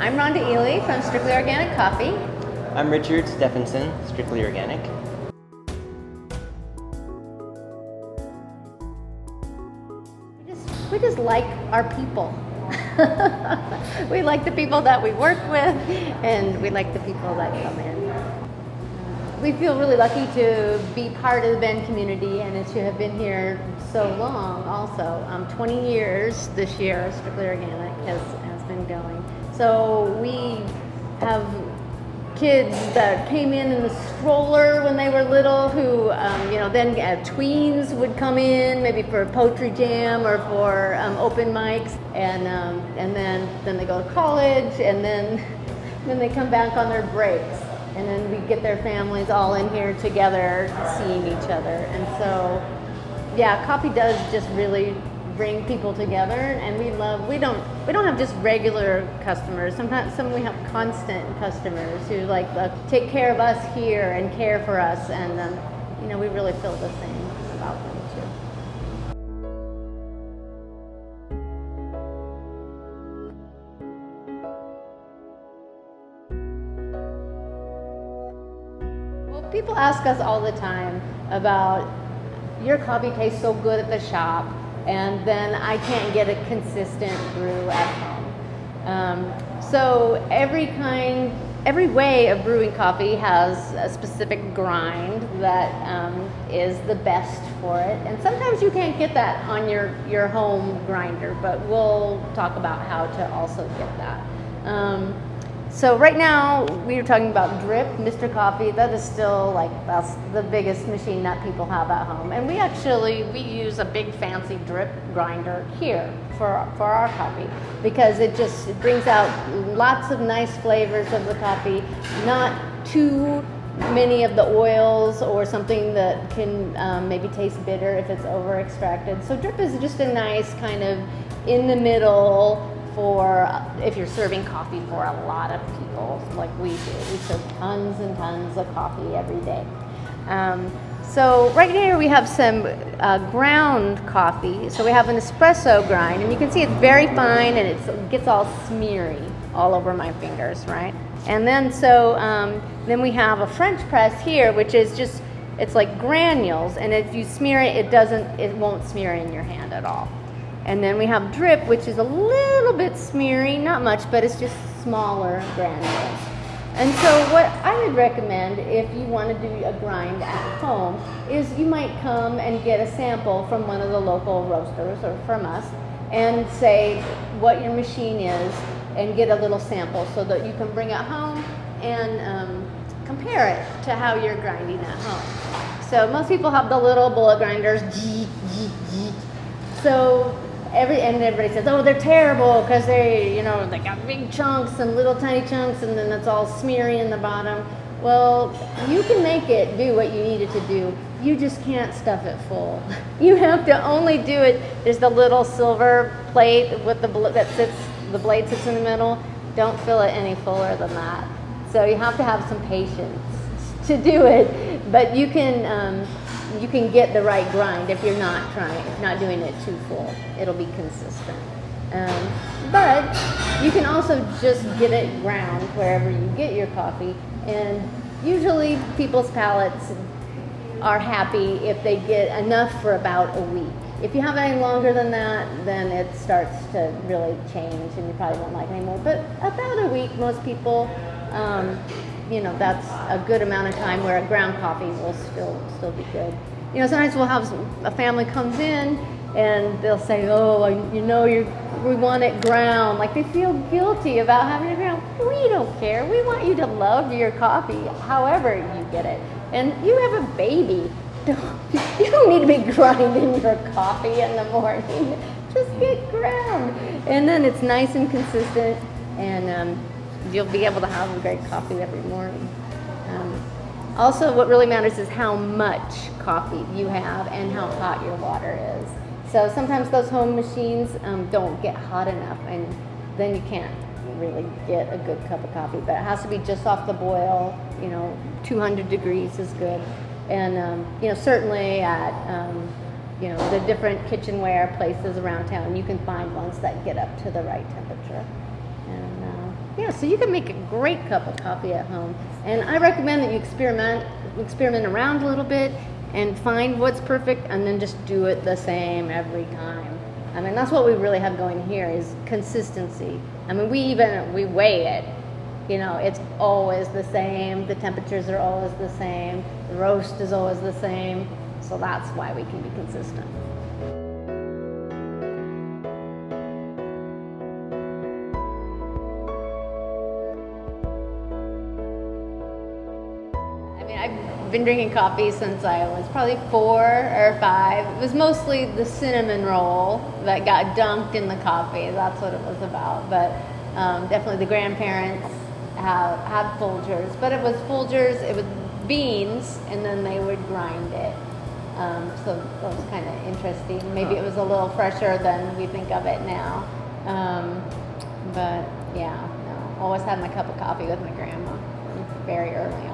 I'm Rhonda Ealy from Strictly Organic Coffee. I'm Richard Steffensen, Strictly Organic. We just like our people. We like the people that we work with, and we like the people that come in. We feel really lucky to be part of the Bend community and to have been here so long also. 20 years this year, Strictly Organic has been going. So we have kids that came in the stroller when they were little who, then tweens would come in maybe for poetry jam or for open mics, and then they go to college, and then they come back on their breaks, and then we get their families all in here together seeing each other. And so, yeah, coffee does just really bring people together, and we don't have just regular customers. Sometimes we have constant customers who take care of us here and care for us, and we really feel the same about them too. Well, people ask us all the time about, your coffee tastes so good at the shop, and then I can't get a consistent brew at home. So every way of brewing coffee has a specific grind that is the best for it. And sometimes you can't get that on your home grinder, but we'll talk about how to also get that. So right now we are talking about drip, Mr. Coffee. That is still that's the biggest machine that people have at home. And we use a big fancy drip grinder here for our coffee, because it brings out lots of nice flavors of the coffee, not too many of the oils or something that can maybe taste bitter if it's over extracted. So drip is just a nice kind of in the middle for if you're serving coffee for a lot of people like we do. We serve tons and tons of coffee every day. So right here we have some ground coffee. So we have an espresso grind, and you can see it's very fine, and it gets all smeary all over my fingers, right? And then then we have a French press here, which is it's like granules, and if you smear it, it won't smear in your hand at all. And then we have drip, which is a little bit smeary, not much, but it's just smaller granules. And so what I would recommend if you want to do a grind at home is you might come and get a sample from one of the local roasters or from us and say what your machine is and get a little sample so that you can bring it home and compare it to how you're grinding at home. So most people have the little bullet grinders. So everybody says, oh, they're terrible because they got big chunks and little tiny chunks, and then it's all smeary in the bottom. Well, you can make it do what you need it to do. You just can't stuff it full. You have to only do it. There's the little silver plate with the blade sits in the middle. Don't fill it any fuller than that. So you have to have some patience to do it, but you can get the right grind if you're not doing it too full. It'll be consistent. But you can also just get it ground wherever you get your coffee, and usually people's palates are happy if they get enough for about a week. If you have any longer than that, then it starts to really change and you probably won't like it anymore. But about a week, most people, that's a good amount of time where a ground coffee will still be good. Sometimes we'll have a family comes in and they'll say, oh, we want it ground. Like they feel guilty about having it ground. We don't care. We want you to love your coffee however you get it. And you have a baby. You don't need to be grinding your coffee in the morning. Just get ground. And then it's nice and consistent, and you'll be able to have a great coffee every morning. Also, what really matters is how much coffee you have and how hot your water is. So sometimes those home machines don't get hot enough, and then you can't really get a good cup of coffee. But it has to be just off the boil. 200 degrees is good. And certainly at the different kitchenware places around town, you can find ones that get up to the right temperature. And so you can make a great cup of coffee at home. And I recommend that you experiment around a little bit and find what's perfect, and then just do it the same every time. I mean, that's what we really have going here is consistency. I mean, we weigh it. It's always the same. The temperatures are always the same. The roast is always the same. So that's why we can be consistent. I've been drinking coffee since I was probably 4 or 5. It was mostly the cinnamon roll that got dunked in the coffee. That's what it was about. But definitely the grandparents had Folgers. But it was Folgers, it was beans, and then they would grind it. So that was kind of interesting. Maybe it was a little fresher than we think of it now. But yeah, no, always had my cup of coffee with my grandma very early on.